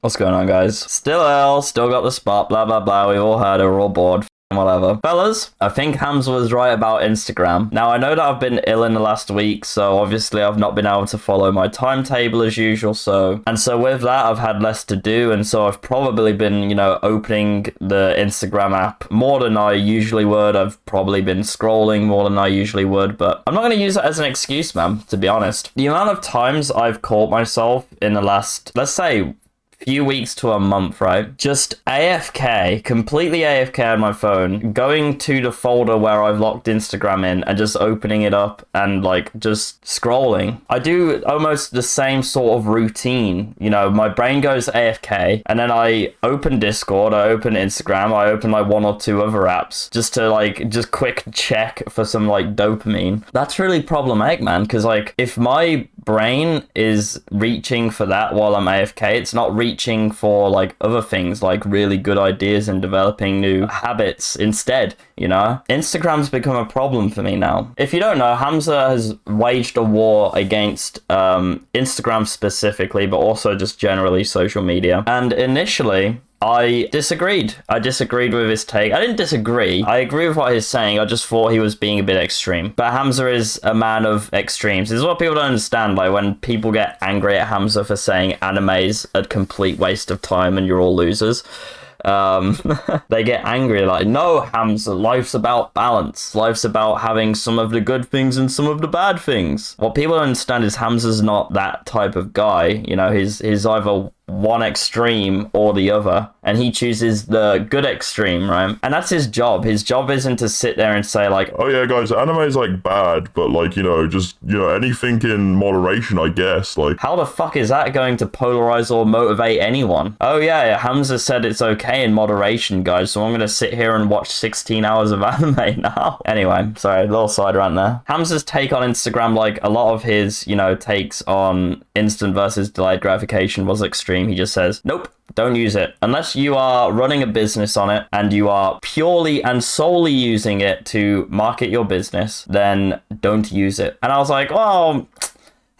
What's going on, guys? Still ill, still got the spot, blah blah blah. We all heard it, we're all bored. Whatever. Fellas, I think Hamza was right about Instagram. Now, I know that I've been ill in the last week, so obviously I've not been able to follow my timetable as usual, so with that, I've had less to do, and so I've probably been, opening the Instagram app more than I usually would. I've probably been scrolling more than I usually would, but I'm not going to use that as an excuse, man, to be honest. The amount of times I've caught myself in the last, let's say, few weeks to a month, right? Just AFK, completely AFK on my phone, going to the folder where I've locked Instagram in and just opening it up and just scrolling. I do almost the same sort of routine. My brain goes AFK and then I open Discord, I open Instagram, I open one or two other apps just to just quick check for some dopamine. That's really problematic, man, because if my brain is reaching for that while I'm AFK, it's not reaching for other things like really good ideas and developing new habits instead. Instagram's become a problem for me now. If you don't know, Hamza has waged a war against Instagram specifically, but also just generally social media. And initially I disagreed. I disagreed with his take. I didn't disagree. I agree with what he's saying. I just thought he was being a bit extreme. But Hamza is a man of extremes. This is what people don't understand. When people get angry at Hamza for saying anime's a complete waste of time and you're all losers. They get angry no, Hamza, life's about balance. Life's about having some of the good things and some of the bad things. What people don't understand is Hamza's not that type of guy. He's either one extreme or the other, and he chooses the good extreme, right? And that's his job. His job isn't to sit there and say oh yeah, guys, anime is bad, but just anything in moderation, I guess. How the fuck is that going to polarize or motivate anyone? Oh yeah, Hamza said it's okay in moderation, guys, so I'm gonna sit here and watch 16 hours of anime now. Anyway, sorry, a little side rant there. Hamza's take on Instagram, a lot of his takes on instant versus delayed gratification was extreme. He just says, nope, don't use it. Unless you are running a business on it and you are purely and solely using it to market your business, then don't use it. And I was like, oh,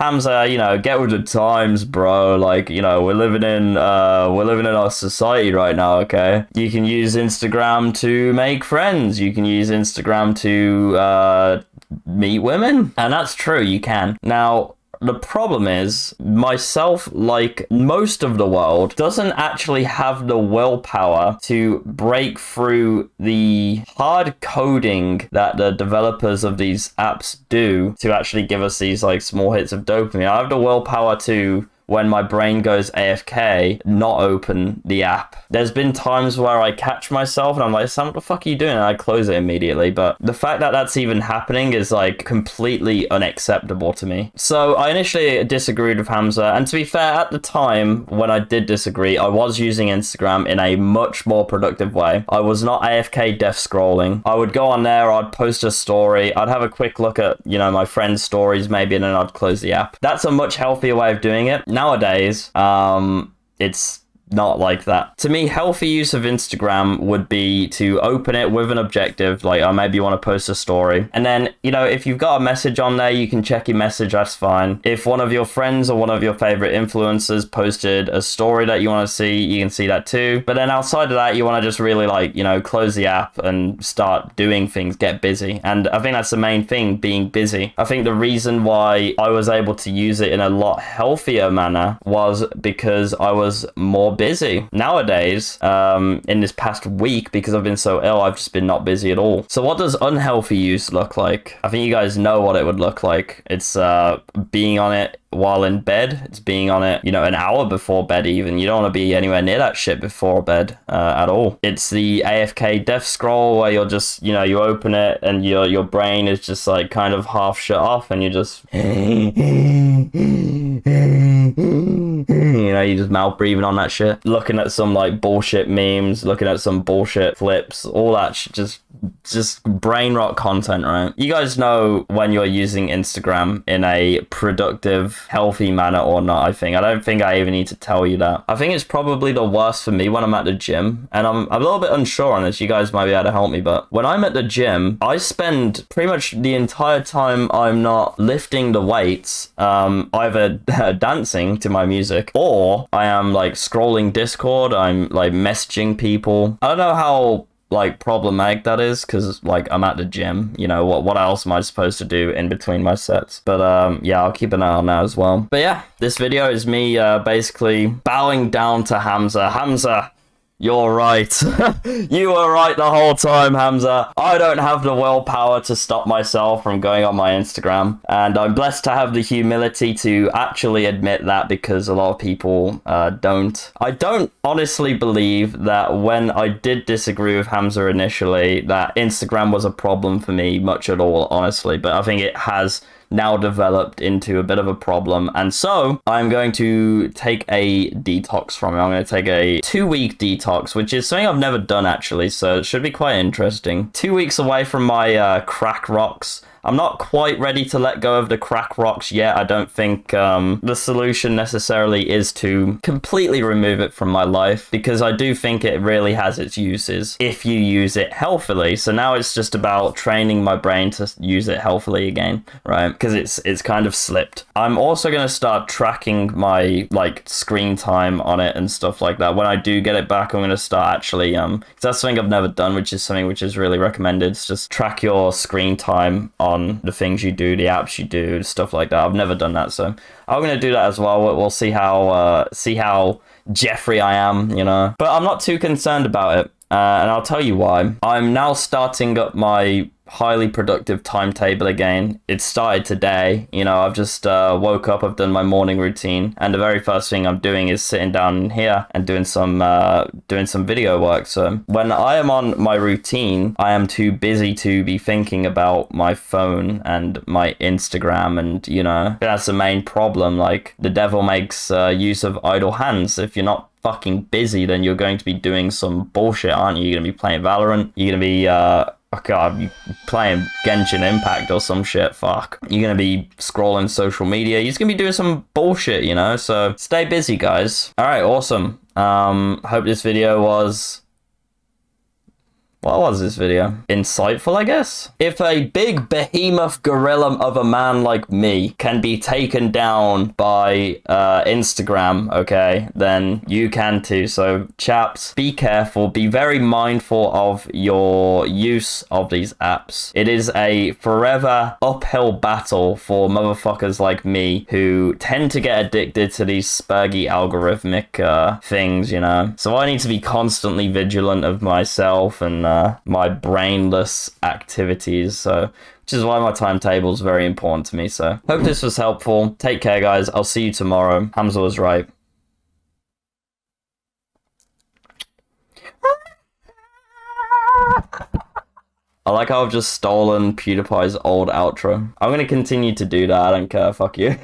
Hamza, get with the times, bro. We're living in our society right now, okay? You can use Instagram to make friends. You can use Instagram to meet women. And that's true, you can. Now, the problem is, myself, like most of the world, doesn't actually have the willpower to break through the hard coding that the developers of these apps do to actually give us these small hits of dopamine. I have the willpower to, when my brain goes AFK, not open the app. There's been times where I catch myself and I'm like, Sam, what the fuck are you doing? And I close it immediately. But the fact that that's even happening is completely unacceptable to me. So I initially disagreed with Hamza. And to be fair, at the time when I did disagree, I was using Instagram in a much more productive way. I was not AFK death scrolling. I would go on there, I'd post a story, I'd have a quick look at, my friends' stories maybe, and then I'd close the app. That's a much healthier way of doing it. Nowadays, it's not like that. To me, healthy use of Instagram would be to open it with an objective, maybe you want to post a story. And then, if you've got a message on there, you can check your message, that's fine. If one of your friends or one of your favorite influencers posted a story that you want to see, you can see that too. But then outside of that, you want to just really close the app and start doing things, get busy. And I think that's the main thing, being busy. I think the reason why I was able to use it in a lot healthier manner was because I was more busy. Nowadays, in this past week, because I've been so ill, I've just been not busy at all. So what does unhealthy use look like? I think you guys know what it would look like. It's being on it while in bed. It's being on it, an hour before bed even. You don't want to be anywhere near that shit before bed at all. It's the AFK death scroll where you're just, you open it and your brain is just kind of half shut off and you're just you just mouth breathing on that shit, looking at some bullshit memes, looking at some bullshit flips, all that just just brain rot content, right? You guys know when you're using Instagram in a productive, healthy manner or not, I think. I don't think I even need to tell you that. I think it's probably the worst for me when I'm at the gym, and I'm a little bit unsure on this. You guys might be able to help me, but when I'm at the gym, I spend pretty much the entire time I'm not lifting the weights, either dancing to my music, or I am like scrolling Discord, I'm like messaging people. I don't know how like problematic that is, because like I'm at the gym, you know, what else am I supposed to do in between my sets? But yeah, I'll keep an eye on that as well. But yeah, this video is me basically bowing down to Hamza. Hamza, you're right. You were right the whole time, Hamza. I don't have the willpower to stop myself from going on my Instagram, and I'm blessed to have the humility to actually admit that, because a lot of people don't. I don't honestly believe that when I did disagree with Hamza initially, that Instagram was a problem for me much at all, honestly, but I think it has now developed into a bit of a problem, and so I'm going to take a detox from it. I'm going to take a 2-week detox, which is something I've never done actually, so it should be quite interesting. 2 weeks away from my crack rocks. I'm not quite ready to let go of the crack rocks yet. I don't think the solution necessarily is to completely remove it from my life, because I do think it really has its uses if you use it healthily. So now it's just about training my brain to use it healthily again, right? Because it's kind of slipped. I'm also going to start tracking my like screen time on it and stuff like that. When I do get it back, I'm going to start actually, because that's something I've never done, which is something which is really recommended. It's just track your screen time on the things you do, the apps you do, stuff like that. I've never done that, so I'm going to do that as well. We'll see how Jeffrey I am, you know. But I'm not too concerned about it, and I'll tell you why. I'm now starting up my highly productive timetable again. It started today, you know. I've just woke up, I've done my morning routine, and the very first thing I'm doing is sitting down here and doing some video work. So when I am on my routine, I am too busy to be thinking about my phone and my Instagram, and you know, that's the main problem. Like, the devil makes use of idle hands. If you're not fucking busy, then you're going to be doing some bullshit, aren't you? You're going to be playing Valorant, you're going to be oh god, you playing Genshin Impact or some shit, fuck. You're gonna be scrolling social media, you're just gonna be doing some bullshit, you know? So stay busy, guys. Alright, awesome. Hope this video was... What was this video? Insightful, I guess? If a big behemoth gorilla of a man like me can be taken down by Instagram, okay, then you can too. So, chaps, be careful. Be very mindful of your use of these apps. It is a forever uphill battle for motherfuckers like me who tend to get addicted to these spurgy algorithmic things, you know? So I need to be constantly vigilant of myself and my brainless activities, so which is why my timetable is very important to me. So hope this was helpful. Take care, guys. I'll see you tomorrow. Hamza was right. I like how I've just stolen PewDiePie's old outro. I'm gonna continue to do that. I don't care. Fuck you.